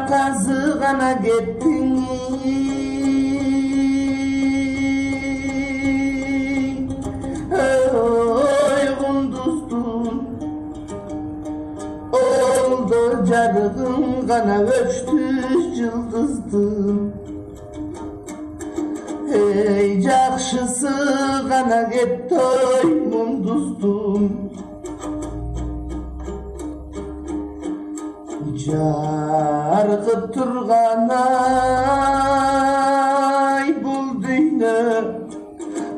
yakası kana gittin oy kunduzsun oldu carığın kana öçtü yıldızdın ey jakşısı kana gitti oy munduzdun jargıp turgan ay bul dünya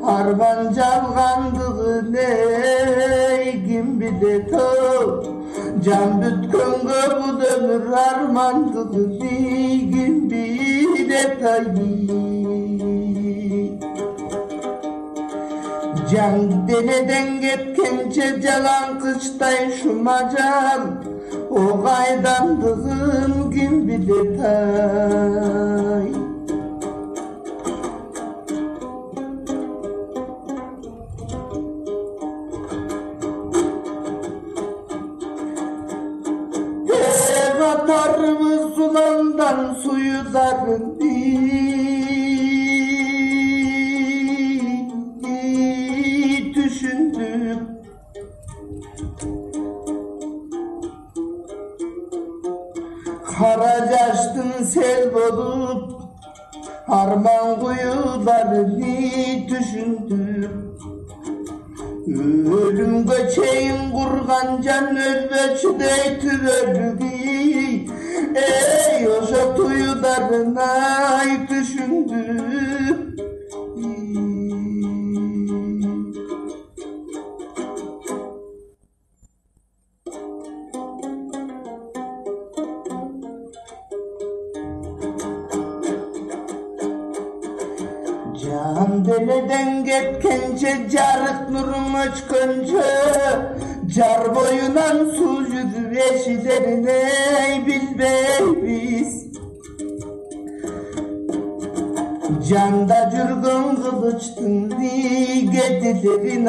arman jalgandığın ey kim bilet o can bütkөнгө bu ömür armandığın kim bilet ay can deneden ketkençe jalan kıştay şu macal o gaydandığın kim bilet ay atarımız sulandan suyu darın düşündüm Karacaştın sel bolup harman kuyularını düşündüm ölüm göçeğin kurgan can ölbeçidey tübörlüğü ey oşa tuyularına düşündüm can deleden getkençe jarık nurum öçkönce jar boyunan su yüzü eşilerine bilbeybiz canda jürgön kılıçtın gedilerin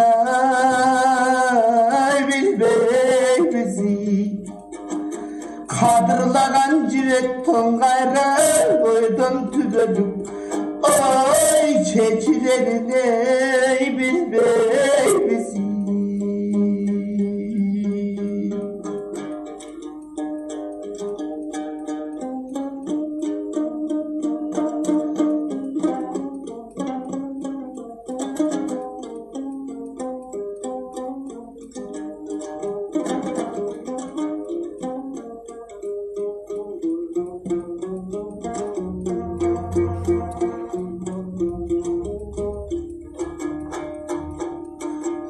ay bilbeybizi kadırlagan jirek tongayra boydan tübölüp oy çeçilerin ey bilbeybizi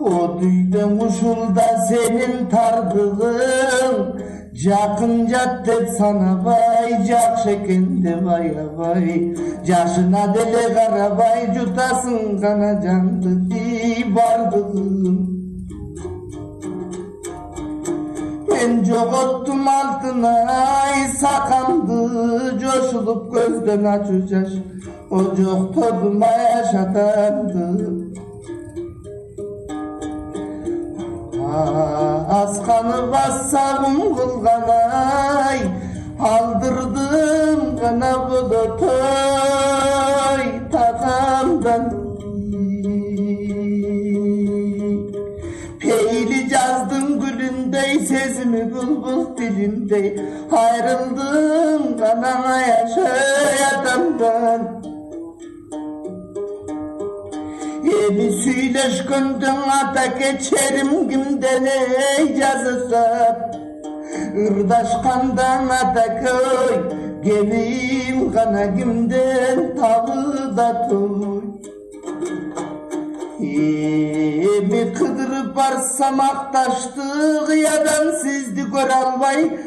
O düydün uşulda senin tardığın Jakın jat dep sana bay jak şekende baya bay Jaşına dele karabay jutasın kana jandı di bardığın Ben jogottum altına ay sakandı Coşulup gözden açacak o jok toduma yaşatandı Askanı bassağım kılganay Aldırdım kana budu toy takamdan Peyli cazdım gülündey sesimi bulbul dilindey Ayrıldım kana yaşayatamdan Yeni söyleşkündün ata geçerim kimden ey yazısa Irdaşkandan ata köy Geleyim kana kimden tağı da toy Yemi kıdırıp varsam aktaştık yadan sizdi gör albay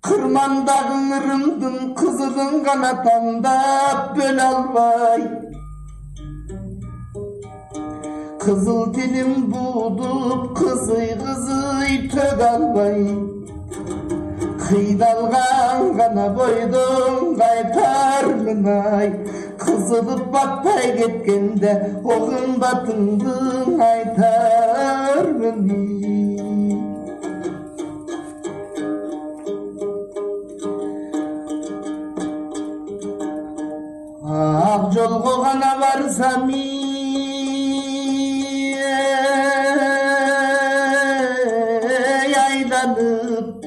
Kırmandağın ırımdın kızılın kanatanda böl albay Kızıl dilim budup kızıy kızıy tök albay Kıydalgan kana boydum kaytar mınay Kızılıp batpay getkende oğun batındın aytar mınay yolga gana varsam aylanıp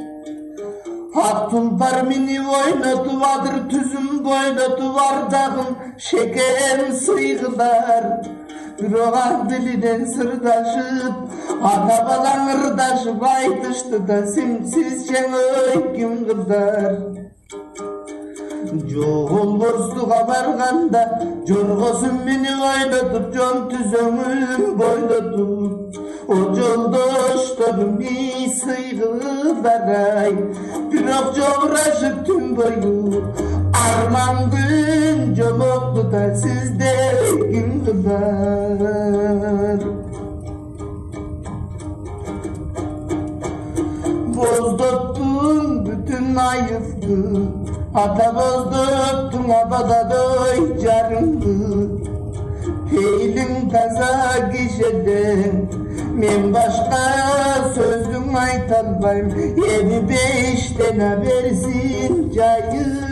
ak tulpar mini oynatıvadır tüzüm boynatıvar dağın şeker sıygılar bir oğan diliden sırdaşıp ata balan ırdaşıp aytıştı da simsiz çeŋöy kim kızar Joğul borçluğa barganda jorgosun meni oynatıp jon tüzömün boynatıp o joldoşlarım bir sıygılar ay birok joğraşıp tüm boyu arman gün jomoktu da sizde kim kızar Bozdottun bütün ayıfkı Ata bozdottun abadadoy carımdı Peylin taza gişeden Men başka sözüm aytalbayım 7-5'ten habersin cayı